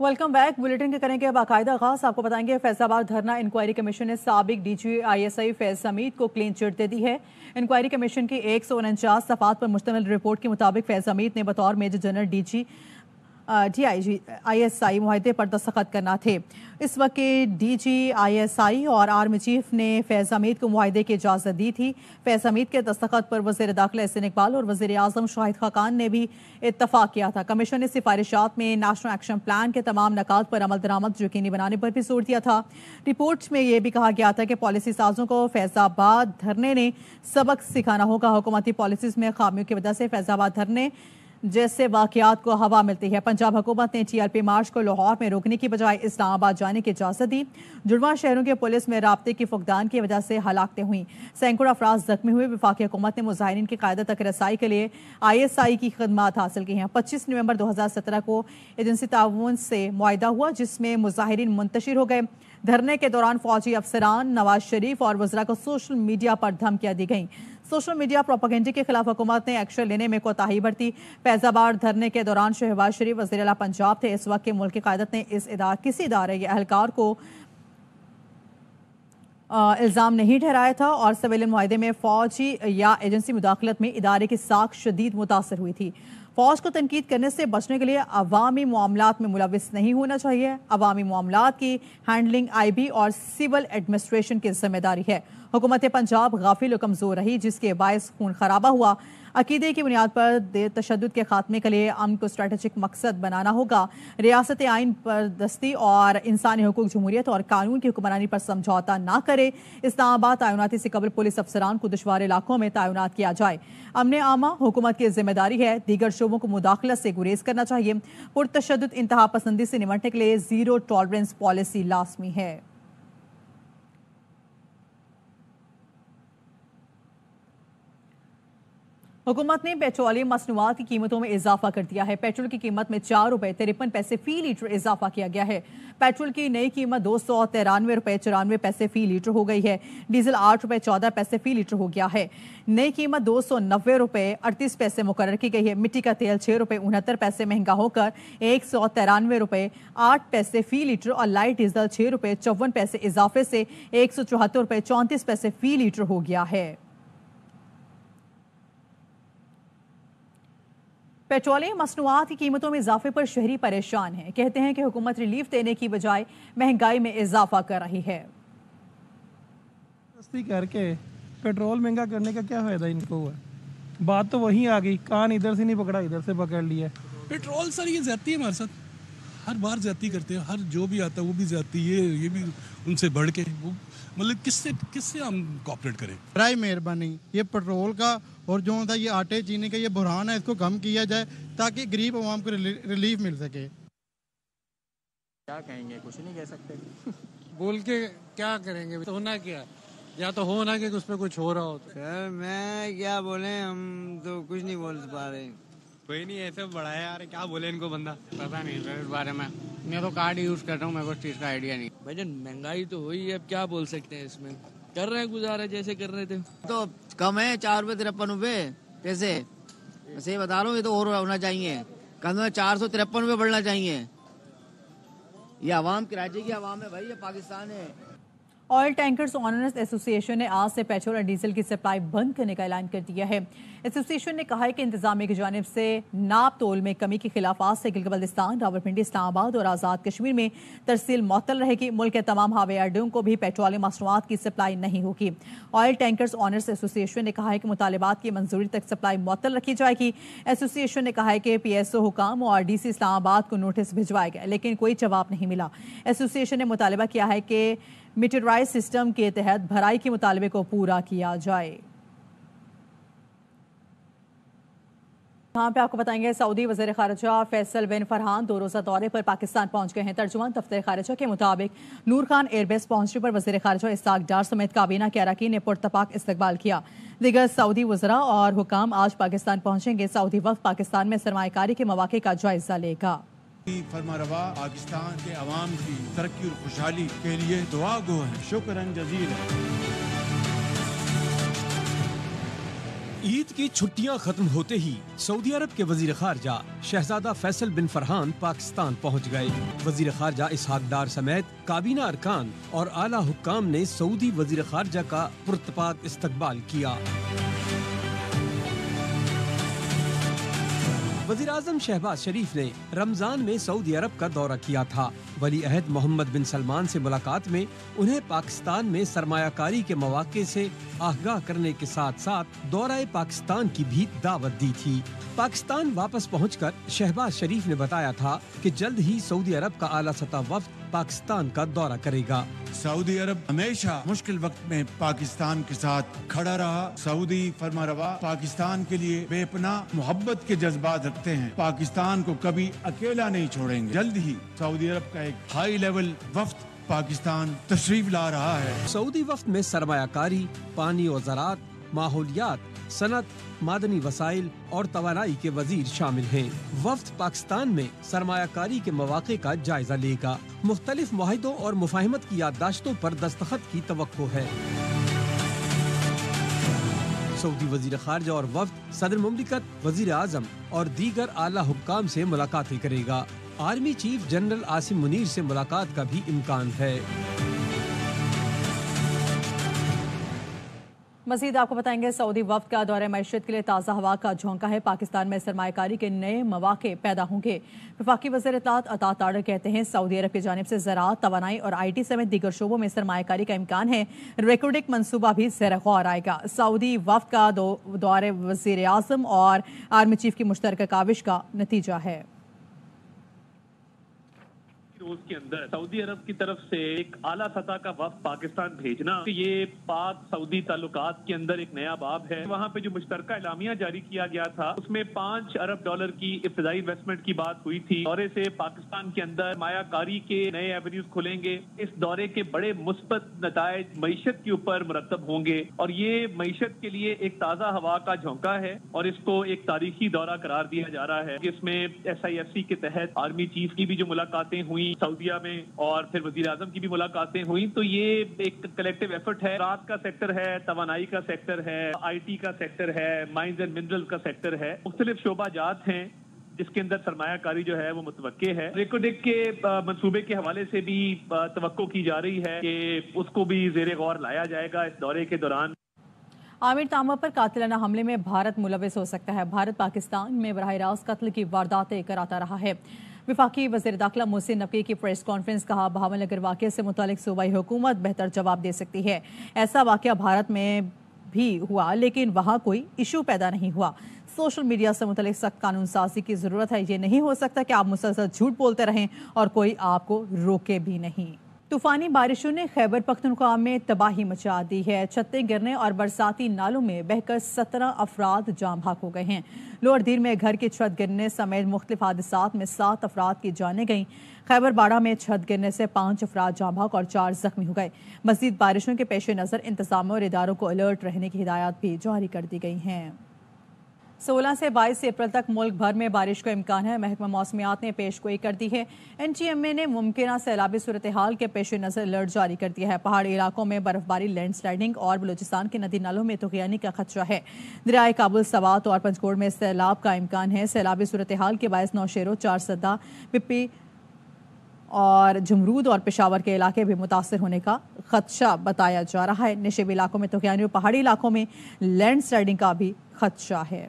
Welcome back. Bulletin के करेंगे बाकायदा आगाज। आपको बताएंगे फैसलाबाद धरना इंक्वायरी कमीशन ने साबिक डीजी ISI फैज हमीद को क्लीन चिट दे दी है। इंक्वायरी कमीशन की 149 सफ़ात पर मुश्तमिल रिपोर्ट के मुताबिक फैज हमीद ने बतौर मेजर जनरल DIG ISI मुआहदे पर दस्तखत करना थे। इस वक्त के DG ISI और आर्मी चीफ ने फैज हमीद को मुआहदे की इजाज़त दी थी। फैज हमीद के दस्तखत पर वज़ीर दाखिला एहसन इकबाल और वज़ीर आज़म शाहिद खाकान ने भी इत्तफाक किया था। कमीशन ने सिफारिशात में नेशनल एक्शन प्लान के तमाम नकात पर अमल दरामद यकीनी बनाने पर भी जोर दिया था। रिपोर्ट में यह भी कहा गया था कि पॉलिसी साजों को फैज़ाबाद धरने ने सबक सिखाना होगा। हुकूमती पॉलिसीज में खामियों की वजह से फैज़ाबाद धरने जैसे वाक़यात को हवा मिलती है। पंजाब हुकूमत ने TLP मार्च को लाहौर में रोकने की बजाय इस्लामाबाद जाने की इजाज़त दी। जुड़वा शहरों के पुलिस में राब्ते की फुकदान की वजह से हलाकतें हुई, सैकड़ों अफराद जख्मी हुए। वफाकी हुकूमत ने मुजाहिरीन की क़यादत तक रसाई के लिए ISI की खदमात हासिल की हैं। 25 नवंबर 2017 को एजेंसी ताउन से मुआहिदा हुआ जिसमें मुजाहिरीन मुंतशिर हो गए। धरने के दौरान फौजी अफसरान, नवाज शरीफ और वज़रा को सोशल मीडिया पर धमकियां दी गईं। सोशल मीडिया प्रोपेगेंडा के खिलाफ हुकूमत ने एक्शन लेने में कोताही बरती। फैज़ाबाद धरने के दौरान शहबाज शरीफ वज़ीर आला पंजाब थे। इस वक्त के मुल्क की क़यादत ने किसी इदारे या एहलकार को इल्ज़ाम नहीं ठहराया था और सिविलियन मुआहदे में फौजी या एजेंसी मुदाखलत में इदारे की साख शदीद मुतासर हुई थी। फौज को तनकीद करने से बचने के लिए अवामी मामलात में मुलविस नहीं होना चाहिए। अवामी मामलात की हैंडलिंग IB और सिविल एडमिनिस्ट्रेशन की जिम्मेदारी है। हुकूमत पंजाब गाफिल और कमज़ोर रही जिसके बायस खून खराबा हुआ। अकीदे की बुनियाद पर तशद्दुद के खात्मे के लिए अमन को स्ट्रेटेजिक मकसद बनाना होगा। रियासत आइन पर दस्ती और इंसानी हुकूक, जमहूरियत और कानून की हुक्मरानी पर समझौता ना करे। इस्लामाबाद तैनाती से कबल पुलिस अफसरान को दुश्वार इलाकों में तैनात किया जाए। अमन आमा हुकूमत की जिम्मेदारी है। दीगर शोबों को मुदाखलत से गुरेज करना चाहिए। पुरतशद्दुद इंतहा पसंदी से निमटने के लिए ज़ीरो टॉलरेंस पॉलिसी लाजमी है। हुकूमत ने पेट्रोलियम मसनूआत की कीमतों में इजाफा कर दिया है। पेट्रोल की कीमत में 4 रुपये 53 पैसे फी लीटर इजाफा किया गया है। पेट्रोल की नई कीमत 293 रुपये 94 पैसे फी लीटर हो गई है। डीजल 8 रुपये 14 पैसे फी लीटर हो गया है। नई कीमत 290 रुपये 38 पैसे मुकर्रर की गई है। मिट्टी का तेल 6 रुपये 69 पैसे महंगा होकर 193 रुपये 8 पैसे फी लीटर और लाइट डीजल 6 रुपये 54 पैसे इजाफे से 174 रुपये 34 पैसे फी लीटर हो गया है। पेट्रोलियम मसनूआत की कीमतों में इजाफे पर शहरी परेशान हैं। कहते हैं कि हुकूमत रिलीफ देने की बजाय महंगाई में इजाफा कर रही है। सस्ती करके पेट्रोल महंगा करने का क्या फायदा इनको हुआ? बात तो वही आ गई, कान इधर से नहीं पकड़ा इधर से पकड़ लिया। पेट्रोल सर ये ज्यादती है हमारे साथ, हर बार ज्यादती करते हैं। हर जो भी आता है वो भी ज्यादती है, ये भी उनसे बढ़ के वो मतलब किससे हम कॉपरेट करें। बराए मेहरबानी ये पेट्रोल का और जो था ये आटे चीनी का ये बुरहान है, इसको कम किया जाए ताकि गरीब आवाम को रिलीफ मिल सके। क्या कहेंगे, कुछ नहीं कह सकते। बोल के क्या करेंगे, तो होना क्या, या तो होना कि उस पर कुछ हो रहा हो। सर मैं क्या बोले, हम तो कुछ नहीं बोल पा रहे। कोई नहीं, ऐसे बढ़ाया यार, क्या बोले इनको, बंदा पता नहीं सर इस बारे में। मैं तो कार्ड यूज कर रहा हूँ, मेरे को इस चीज का आइडिया नहीं। भाईजान महंगाई तो हुई है, अब क्या बोल सकते हैं इसमें। कर रहे हैं गुजारा जैसे कर रहे थे। तो कम है 4 रुपये 53 रुपये पैसे, सही बता रहा हूँ। ये तो और होना चाहिए, कम में 453 रुपये बढ़ना चाहिए। ये आवाम कराची की आवाम है भाई, ये पाकिस्तान है। ऑयल टैंकर्स ऑनर्स एसोसिएशन ने आज से पेट्रोल और डीजल की सप्लाई बंद करने का ऐलान कर दिया है। एसोसिएशन ने कहा है कि इंतजामिया की जानिब से नाप तोल में कमी के खिलाफ आज से गिलगित बल्तिस्तान, रावलपिंडी, इस्लामाबाद और आज़ाद कश्मीर में तरसील मुअत्तल रहेगी। मुल्क के तमाम हवाई अड्डों को भी पेट्रोलियम मसनूआत की सप्लाई नहीं होगी। ऑयल टैंकर्स ऑनर्स एसोसिएशन ने कहा है कि मुतालिबात की मंजूरी तक सप्लाई मुअत्तल रखी जाएगी। एसोसिएशन ने कहा है कि PSO हुकाम और DC इस्लामाबाद को नोटिस भिजवाया गया लेकिन कोई जवाब नहीं मिला। एसोसिएशन ने मुतालिबा किया है कि मीटराइज सिस्टम के तहत भराई के मुतालबे को पूरा किया जाए। यहाँ पे आपको बताएंगे सऊदी वज़ीर ख़ारिजा फैसल बिन फरहान 2 रोज़ा दौरे पर पाकिस्तान पहुंच गए हैं। तर्जुमान दफ्तर ख़ारिजा के मुताबिक नूर खान एयरबेस पहुंचने पर वज़ीर ख़ारिजा इसहाक डार समेत काबीना के अरकान ने पुरतपाक इस्तकबाल किया। दीगर सऊदी वज़रा और हुकाम आज पाकिस्तान पहुंचेंगे। सऊदी वफ़द पाकिस्तान में सरमायाकारी के मौक़े का जायजा लेगा। फरमारवा पाकिस्तान के अवाम की तरक्की और खुशहाली के लिए दुआ गो है। शुक्रन जजील है। عید کی چھٹیاں ختم ہوتے ہی سعودی عرب کے وزیر خارجہ شہزادہ فیصل بن فرحان پاکستان پہنچ گئے۔ وزیر خارجہ اسحاق ڈار سمیت کابینہ ارکان اور اعلیٰ حکام نے سعودی وزیر خارجہ کا پرتپاک استقبال کیا۔ وزیر اعظم شہباز شریف نے رمضان میں سعودی عرب کا دورہ کیا تھا۔ ولی عہد محمد بن سلمان سے ملاقات میں انہیں پاکستان میں سرمایہ کاری کے مواقع سے آگاہ کرنے کے ساتھ ساتھ دورہ پاکستان کی بھی دعوت دی تھی۔ پاکستان واپس پہنچ کر شہباز شریف نے بتایا تھا کہ جلد ہی سعودی عرب کا اعلیٰ سطح وفد پاکستان کا دورہ کرے گا۔ سعودی عرب ہمیشہ مشکل وقت میں پاکستان کے ساتھ کھڑا رہا۔ سعودی فرمانروا پاکستان کے لیے بے پناہ محبت کے جذبات رکھتے ہیں، پاکستان کو کبھی اکیلا نہیں چھوڑیں گے۔ جلد ہی سعودی عرب کا ایک ہائی لیول وفد پاکستان تشریف لا رہا ہے۔ سعودی وفد میں سرمایہ کاری، پانی و زراعت، ماحولیات، صنعت، معدنی وسائل اور توانائی کے وزیر شامل ہیں۔ وفد پاکستان میں سرمایہ کاری کے مواقع کا جائزہ لے گا۔ مختلف معاہدوں اور مفاہمت کی یادداشتوں پر دستخط کی توقع ہے۔ سعودی وزیر خارجہ اور وفد صدر مملکت، وزیر اعظم اور دیگر اعلیٰ حکام سے ملاقاتیں کرے گا۔ Army chief general Asim Munir سے ملاقات کا بھی امکان ہے۔ مزید آپ کو بتائیں گے، سعودی وفد کا دورہ معیشت کے لیے تازہ ہوا کا جھونکا ہے۔ پاکستان میں سرمایہ کاری کے نئے مواقع پیدا ہوں گے۔ وفاقی وزیر اطلاعات عطا تاڑر کہتے ہیں سعودی عرب کی جانب سے زراعت، توانائی اور آئی ٹی سمیت دیگر شعبوں میں سرمایہ کاری کا امکان ہے۔ ریکوڈک منصوبہ بھی زیر غور آئے گا۔ سعودی وفد کا دورہ وزیر اعظم اور آرمی چیف کی مشترکہ کاوش کا نتیجہ ہے۔ روز کے اندر سعودی عرب کی طرف سے ایک اعلیٰ سطح کا وفد پاکستان بھیجنا، یہ پاک سعودی تعلقات کے اندر ایک نیا باب ہے۔ وہاں پہ جو مشترکہ اعلامیہ جاری کیا گیا تھا اس میں $5 ارب کی ابتدائی انویسٹمنٹ کی بات ہوئی تھی۔ دورے سے پاکستان کے اندر سرمایہ کاری کے نئے ایونیوز کھلیں گے۔ اس دورے کے بڑے مثبت نتائج معیشت کے اوپر مرتب ہوں گے اور یہ معیشت کے لیے ایک تازہ ہوا کا جھونکا ہے اور اس کو ایک تاریخی دورہ قرار دیا جا رہا ہے، جس میں SIFC کے تحت آرمی چیف کی بھی جو ملاقاتیں ہوئی سعودیہ میں اور پھر وزیر اعظم کی بھی ملاقاتیں ہوئیں، تو یہ ایک کلیکٹیو ایفرٹ ہے۔ رات کا سیکٹر ہے، توانائی کا سیکٹر ہے، آئی ٹی کا سیکٹر ہے، مائنز اینڈ منرل کا سیکٹر ہے، مختلف شعبہ جات ہیں جس کے اندر سرمایہ کاری جو ہے وہ متوقع ہے۔ ریکوڈک کے منصوبے کے حوالے سے بھی توقع کی جا رہی ہے کہ اس کو بھی زیر غور لایا جائے گا اس دورے کے دوران۔ عامر تامہ پر قاتلانہ حملے میں بھارت ملوث ہو سکتا ہے۔ بھارت پاکستان میں براہ راست قتل کی وارداتیں کراتا رہا ہے۔ وفاقی وزیر داخلہ محسن نقوی کی پریس کانفرنس، کہا بھاول نگر واقعے سے متعلق صوبائی حکومت بہتر جواب دے سکتی ہے۔ ایسا واقعہ بھارت میں بھی ہوا لیکن وہاں کوئی ایشو پیدا نہیں ہوا۔ سوشل میڈیا سے متعلق سخت قانون سازی کی ضرورت ہے۔ یہ نہیں ہو سکتا کہ آپ مسلسل جھوٹ بولتے رہیں اور کوئی آپ کو روکے بھی نہیں۔ طوفانی بارشوں نے خیبر پختونخوا میں تباہی مچا دی ہے۔ چھتیں گرنے اور برساتی نالوں میں بہہ کر 17 افراد جاں بحق ہو گئے ہیں۔ لوئر دیر میں گھر کی چھت گرنے سمیت مختلف حادثات میں 7 افراد کی جانیں گئیں۔ خیبر باڑہ میں چھت گرنے سے 5 افراد جاں بحق اور 4 زخمی ہو گئے۔ مزید بارشوں کے پیش نظر انتظامیہ اور اداروں کو الرٹ رہنے کی ہدایات بھی جاری کر دی گئی ہیں۔ 16 سے 22 اپریل تک ملک بھر میں بارش کا امکان ہے۔ محکمہ موسمیات نے پیش گوئی کر دی ہے۔ NTMA نے ممکنہ سیلابی صورتحال کے پیش نظر الرٹ جاری کر دیا ہے۔ پہاڑی علاقوں میں برف باری، لینڈ سلائیڈنگ اور بلوچستان کے ندی نالوں میں طغیانی کا خدشہ ہے۔ دریائے کابل، سوات اور پنجگوڑ میں سیلاب کا امکان ہے۔ سیلابی صورتحال کے باعث نوشیرو، چارسدہ، پپی اور جمرود اور پشاور کے علاقے بھی متاثر ہونے کا خدشہ بتایا جا رہا ہے۔ نشیبی علاقوں میں طغیانی اور پہاڑی علاقوں میں لینڈ سلائیڈنگ کا بھی خدشہ ہے۔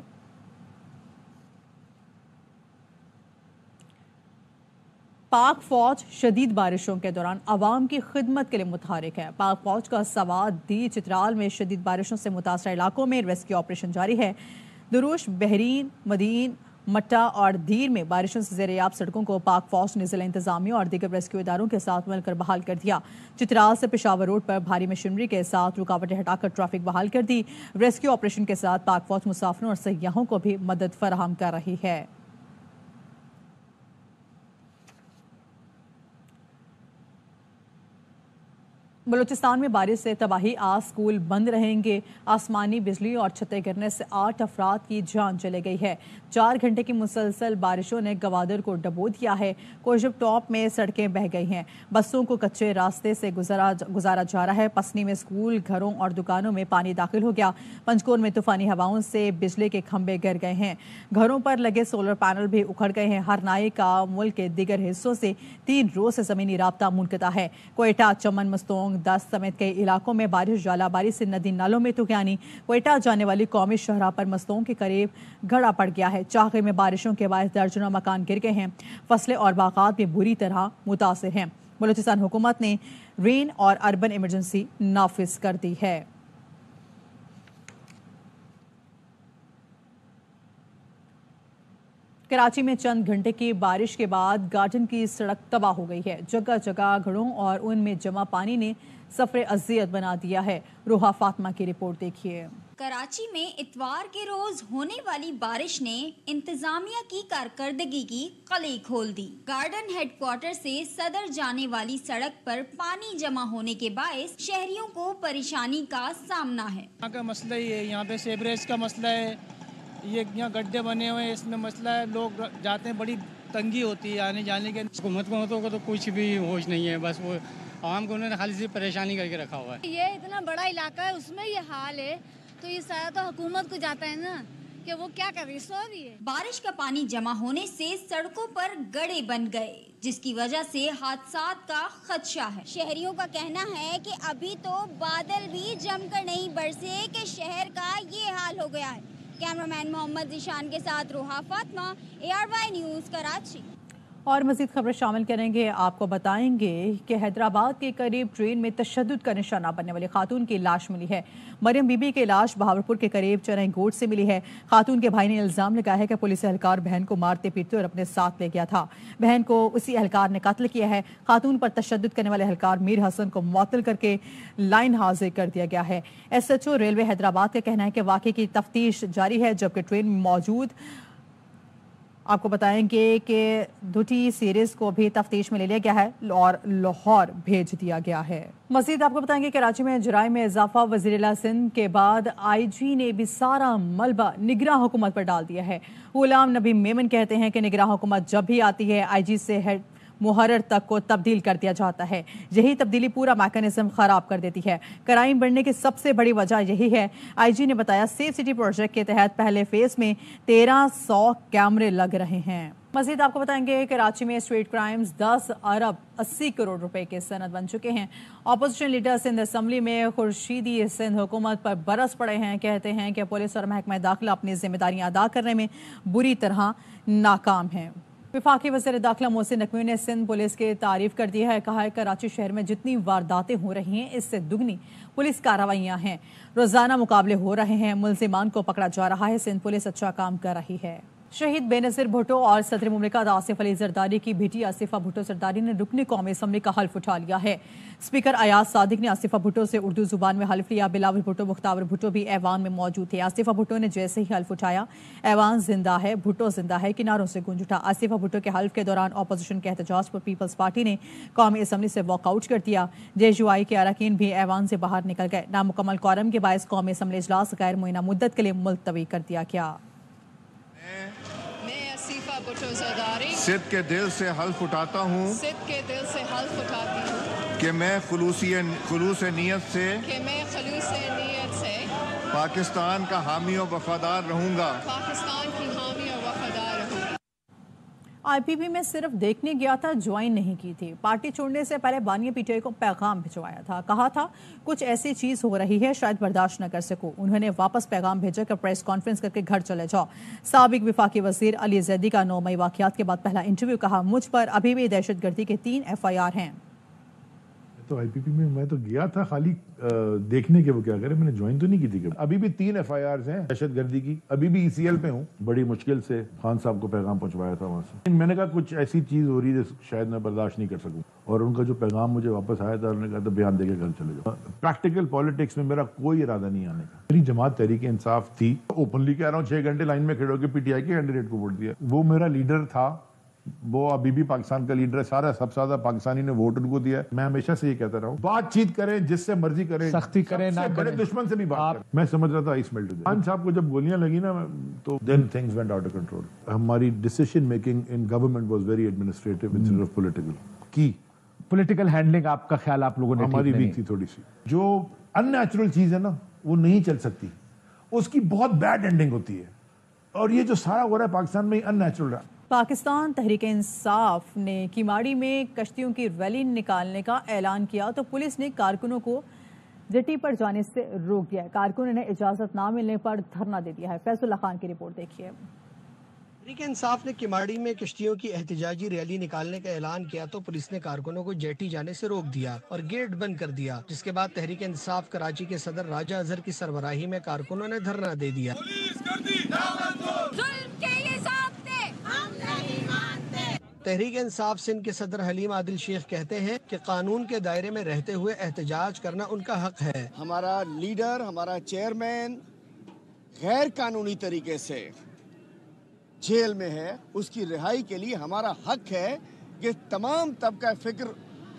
پاک فوج شدید بارشوں کے دوران عوام کی خدمت کے لیے متحرک ہے۔ پاک فوج کا سوات، دی، چترال میں شدید بارشوں سے متاثرہ علاقوں میں ریسکیو آپریشن جاری ہے۔ دروش، بحرین، مدین، مٹا اور دیر میں بارشوں سے زیریاب سڑکوں کو پاک فوج نے ضلع انتظامیہ اور دیگر ریسکیو اداروں کے ساتھ مل کر بحال کر دیا۔ چترال سے پشاور روڈ پر بھاری مشینری کے ساتھ رکاوٹیں ہٹا کر ٹریفک بحال کر دی۔ ریسکیو آپریشن کے ساتھ پاک فوج مسافروں اور سیاحوں کو بھی مدد فراہم کر رہی ہے۔ बलूचिस्तान में बारिश से तबाही, आज स्कूल बंद रहेंगे। आसमानी बिजली और छतें गिरने से 8 अफराद की जान चली गई है। 4 घंटे की मुसलसल बारिशों ने गवादर को डबो दिया है। कोशब टॉप में सड़कें बह गई हैं। बसों को कच्चे रास्ते से गुजारा जा रहा है। पसनी में स्कूल, घरों और दुकानों में पानी दाखिल हो गया। पंचकोट में तूफानी हवाओं से बिजली के खंभे गिर गए हैं। घरों पर लगे सोलर पैनल भी उखड़ गए हैं। हरनाई का मुल्क के दीगर हिस्सों से 3 रोज से जमीनी राब्ता मुनक़ता है। कोयटा, चमन, मस्तोंग, दस्त समेत कई इलाकों में बारिश, जालाबारी से नदी नालों में तूफानी। कोयटा जाने वाली कौमी शाहराह पर मस्तोंग के करीब घड़ा पड़ गया है। चाहे में बारिशों के बाद दर्जनों मकान गिर गए हैं। फसलें और बागात भी बुरी तरह मुतासिर हैं। बलूचिस्तान हुकूमत ने रेन और अर्बन इमरजेंसी नाफिज कर दी है। कराची में चंद घंटे की बारिश के बाद गार्डन की सड़क तबाह हो गई है। जगह जगह घड़ों और उनमें जमा पानी ने सफर अजियत बना दिया है। रोहा फातिमा की रिपोर्ट देखिए। कराची में इतवार के रोज होने वाली बारिश ने इंतजामिया की कारकर्दगी की कली खोल दी। गार्डन हेडक्वार्टर से सदर जाने वाली सड़क पर पानी जमा होने के बायस शहरियों को परेशानी का सामना है। यहाँ का मसला ये है, यहाँ पे सेवरेज का मसला है, ये यहाँ गड्ढे बने हुए हैं, इसमें मसला है, लोग जाते हैं, बड़ी तंगी होती है आने जाने के। हुकूमतों को तो कुछ भी होश नहीं है, बस वो आवाम को उन्होंने खाली सी परेशानी करके रखा हुआ है। ये इतना बड़ा इलाका है, उसमें ये हाल है, तो ये सारा तो हुकूमत को जाता है ना कि वो क्या कर रही है। बारिश का पानी जमा होने से सड़कों पर गड्ढे बन गए, जिसकी वजह से हादसात का खदशा है। शहरियों का कहना है कि अभी तो बादल भी जमकर नहीं बरसे कि शहर का ये हाल हो गया है। कैमरामैन मोहम्मद जिशान के साथ रोहा फातिमा, ARY न्यूज़, कराची। और मजीद खबरें शामिल करेंगे। आपको बताएंगे कि हैदराबाद के करीब ट्रेन में तशद्दुद का निशाना बनने वाली खातून की लाश मिली है। मरियम बीबी की लाश बहावलपुर के करीब चरई गोट से मिली है। खातून के भाई ने इल्जाम लगाया है कि पुलिस एहलकार बहन को मारते पीटते और अपने साथ ले गया था। बहन को उसी एहलकार ने कत्ल किया है। खातून पर तशद्दुद करने वाले एहलकार मीर हसन को मुअत्तल करके लाइन हाजिर कर दिया गया है। SHO रेलवे हैदराबाद का कहना है कि वाक़े की तफ्तीश जारी है, जबकि ट्रेन में मौजूद आपको बताएंगे कि दुटी सीरीज को भी तफ्तीश में ले लिया गया है और लाहौर भेज दिया गया है। मजीद आपको बताएंगे कराची में जराइम में इजाफा, वज़ीर-ए-आला सिंध के बाद IG ने भी सारा मलबा निगरां हुकूमत पर डाल दिया है। गुलाम नबी मेमन कहते हैं कि निगरां हुकूमत जब भी आती है IG से हेड मुहर्रर तक को तब्दील कर दिया जाता है। यही तब्दीली पूरा मैकेनिज्म खराब कर देती है। क्राइम बढ़ने की सबसे बड़ी वजह यही है। IG ने बताया सेफ सिटी प्रोजेक्ट के तहत पहले फेज में 1300 कैमरे लग रहे हैं। मजीद आपको बताएंगे कराची में स्ट्रीट क्राइम्स 10 अरब 80 करोड़ रुपए के सनद बन चुके हैं। अपोजिशन लीडर सिंध असम्बली में खुर्शीदी सिंध हुकूमत पर बरस पड़े हैं। कहते हैं कि पुलिस और महकमा दाखिला अपनी जिम्मेदारियां अदा करने में बुरी तरह नाकाम है। वफाकी वज़ीर दाखिला मोहसिन नकवी ने सिंध पुलिस की तारीफ कर दी है। कहा है कराची शहर में जितनी वारदातें हो रही हैं इससे दुगनी पुलिस कार्रवाइयां हैं। रोजाना मुकाबले हो रहे हैं, मुलजिमान को पकड़ा जा रहा है। सिंध पुलिस अच्छा काम कर रही है। शहीद बेनज़ीर भुट्टो और सदर मुमलिकत आसिफ अली जरदारी की बेटी आसिफा भुट्टो जरदारी ने रुकने कौमी असम्बली का हल्फ उठा लिया है। स्पीकर अयाज सादिक ने आसिफा भुट्टो से उर्दू जुबान में हल्फ लिया। बिलावल भुट्टो, मुख्तार भुट्टो भी ऐवान में मौजूद थे। आसिफा भुट्टो ने जैसे ही हल्फ उठाया, ऐवान जिंदा है, भुट्टो जिंदा है किनारों से गूंज उठा। आसिफा भुट्टो के हल्फ के दौरान अपोजिशन के एहतजाज पर पीपल्स पार्टी ने कौमी असम्बली से वॉकआउट कर दिया। JUI के अरकान भी ऐवान से बाहर निकल गए। नामुकम्मल क्वारम के बायस कौमी असम्बली इजलास गैर मुइना मुद्दत के लिए मुलतवी कर दिया गया। सिद्ध के दिल से हल्फ उठाता हूँ कि मैं खुलूस नीयत से पाकिस्तान का हामी और वफादार रहूँगा। IPP में सिर्फ देखने गया था, ज्वाइन नहीं की थी। पार्टी छोड़ने से पहले बानिया PTI को पैगाम भिजवाया था। कहा था कुछ ऐसी चीज हो रही है शायद बर्दाश्त न कर सकूं। उन्होंने वापस पैगाम भेजा कि प्रेस कॉन्फ्रेंस करके घर चले जाओ। साबिक वफाकी वजीर अली जैदी का 9 मई वाकयात के बाद पहला इंटरव्यू। कहा मुझ पर अभी भी दहशतगर्दी के 3 FIR हैं। तो IPP में मैं तो गया था खाली देखने के वो क्या करे, मैंने ज्वाइन तो नहीं की थी। अभी भी 3 FIRs हैं दहशतगर्दी की। अभी भी ECL पे हूँ। बड़ी मुश्किल से खान साहब को पैगाम पहुंचवाया था वहां से। मैंने कहा कुछ ऐसी चीज हो रही है शायद मैं बर्दाश्त नहीं कर सकूं। और उनका जो पैगाम मुझे वापस आया था, उन्होंने कहा था बयान देके घर चले जाओ। प्रैक्टिकल पॉलिटिक्स में मेरा कोई इरादा नहीं आने का। मेरी जमात तहरीक इंसाफ थी। ओपनली कह रहा हूँ, 6 घंटे लाइन में खड़े होकर PTI के कैंडिडेट को वोट दिया। वो मेरा लीडर था وہ ابھی بھی پاکستان کا لیڈر ہے, سارا سب سے زیادہ پاکستانی نے ووٹ ان کو دیا ہے. میں ہمیشہ سے یہ کہتا رہا ہوں, بات چیت کریں جس سے مرضی کریں, سختی کریں نہ بڑے دشمن سے بھی بات کریں. میں سمجھ رہا تھا آئس میلٹ ہو جائے. خان صاحب کو جب گولیاں لگی نا تو then things went out of control. ہماری decision making in government was very administrative instead of political. کی پولیٹیکل ہینڈلنگ آپ کا خیال آپ لوگوں نے ہماری ویک تھی تھوڑی سی. جو ان نیچرل چیز ہے نا وہ نہیں چل سکتی, اس کی بہت بیڈ اینڈنگ ہوتی ہے, اور یہ جو سارا ہو رہا ہے پاکستان میں ان نیچرل ہے. پاکستان تحریک انصاف نے کیماڑی میں کشتیوں کی ریلی نکالنے کا اعلان کیا تو پولیس نے کارکنوں کو جٹی پر جانے سے روک دیا ہے. کارکنوں نے اجازت نہ ملنے پر دھرنا دے دیا ہے. فیض اللہ خان کی رپورٹ دیکھیے. تحریک انصاف نے کیماڑی میں کشتیوں کی احتجاجی ریلی نکالنے کا اعلان کیا تو پولیس نے کارکنوں کو جیٹی جانے سے روک دیا اور گیٹ بند کر دیا, جس کے بعد تحریک انصاف کراچی کے صدر راجہ اظہر کی سربراہی میں کارکنوں نے دھرنا دے دیا. تحریک انصاف سندھ کے صدر حلیم عادل شیخ کہتے ہیں کہ قانون کے دائرے میں رہتے ہوئے احتجاج کرنا ان کا حق ہے. ہمارا لیڈر, ہمارا چیئرمین غیر قانونی طریقے سے جیل میں ہے, اس کی رہائی کے لیے ہمارا حق ہے کہ تمام طبقہ فکر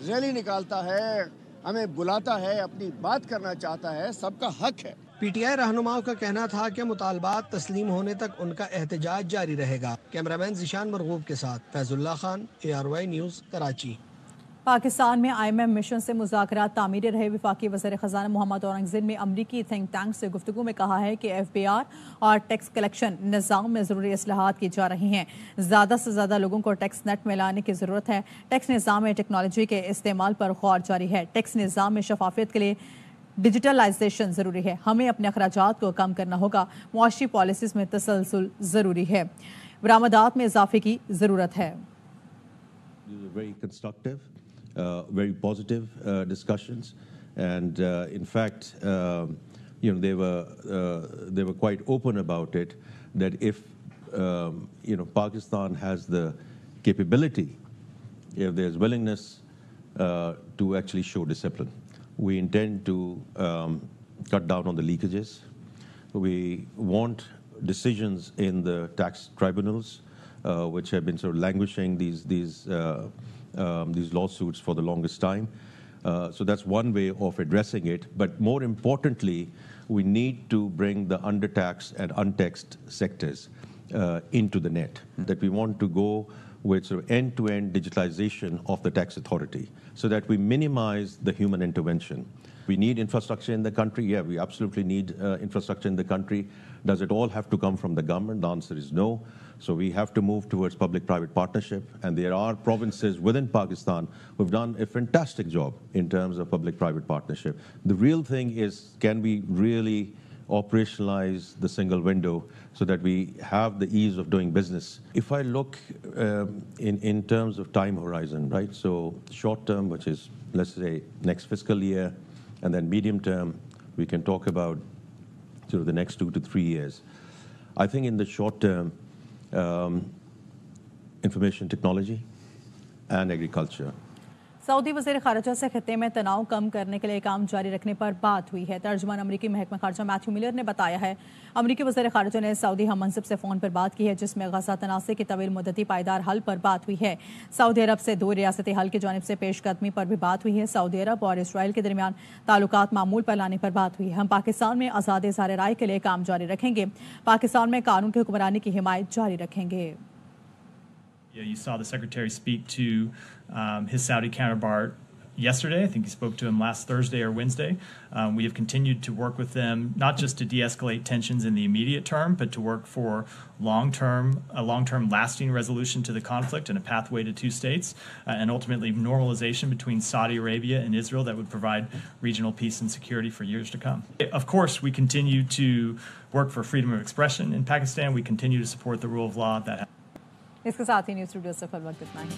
ریلی نکالتا ہے, ہمیں بلاتا ہے, اپنی بات کرنا چاہتا ہے, سب کا حق ہے. پی ٹی آئی رہنماؤں کا کہنا تھا کہ مطالبات تسلیم ہونے تک ان کا احتجاج جاری رہے گا. کیمرامین ذیشان مرغوب کے ساتھ فیض اللہ خان, ARY نیوز, کراچی. پاکستان میں IMF مشن سے مذاکرات تعمیری رہے. وفاقی وزیر خزانہ محمد اورنگزیب نے امریکی تھنک ٹینک سے گفتگو میں کہا ہے کہ FBR اور ٹیکس کلیکشن نظام میں ضروری اصلاحات کی جا رہی ہیں. زیادہ سے زیادہ لوگوں کو ٹیکس نیٹ میں لانے کی ضرورت ہے. ٹیکس نظام میں ٹیکنالوجی کے استعمال پر غور جاری ہے. ٹیکس نظام میں شفافیت کے لیے ڈیجیٹلائزیشن ضروری ہے. ہمیں اپنے اخراجات کو کم کرنا ہوگا. معاشی پالیسیز میں تسلسل ضروری ہے. برآمدات میں اضافے کی ضرورت ہے. Very positive discussions, and in fact, they were quite open about it. That if Pakistan has the capability, if there's willingness to actually show discipline, we intend to cut down on the leakages. We want decisions in the tax tribunals, which have been sort of languishing these lawsuits for the longest time. So that's one way of addressing it. But more importantly, we need to bring the undertaxed and untaxed sectors into the net. That we want to go with sort of end-to-end digitalization of the tax authority so that we minimize the human intervention. We need infrastructure in the country. Yeah, we absolutely need infrastructure in the country. Does it all have to come from the government? The answer is no. So we have to move towards public-private partnership. And there are provinces within Pakistan who have done a fantastic job in terms of public-private partnership. The real thing is, can we really operationalize the single window so that we have the ease of doing business? If I look in terms of time horizon, right? So short term, which is, let's say, next fiscal year, and then medium term, we can talk about sort of the next 2 to 3 years. I think in the short term, information technology and agriculture. سعودی وزیر خارجہ سے خطے میں تناؤ کم کرنے کے لیے کام جاری رکھنے پر بات ہوئی ہے. ترجمان امریکی محکمہ خارجہ میتھیو ملر نے بتایا ہے امریکی وزیر خارجہ نے سعودی ہم منصب سے فون پر بات کی ہے جس میں غزہ تنازع کے طویل مدتی پائیدار حل پر بات ہوئی ہے. سعودی عرب سے 2 ریاستی حل کی جانب سے پیش قدمی پر بھی بات ہوئی ہے. سعودی عرب اور اسرائیل کے درمیان تعلقات معمول پر لانے پر بات ہوئی ہے. ہم پاکستان میں آزاد اظہار رائے کے لیے کام جاری رکھیں گے. پاکستان میں قانون کی حکمرانی کی حمایت جاری رکھیں گے. You saw the Secretary speak to his Saudi counterpart yesterday. I think he spoke to him last Thursday or Wednesday. We have continued to work with them, not just to de-escalate tensions in the immediate term, but to work for a long-term lasting resolution to the conflict and a pathway to 2 states, and ultimately normalization between Saudi Arabia and Israel that would provide regional peace and security for years to come. Of course, we continue to work for freedom of expression in Pakistan. We continue to support the rule of law. اس کے ساتھ ہی news studio سے فی الوقت اتنا ہی.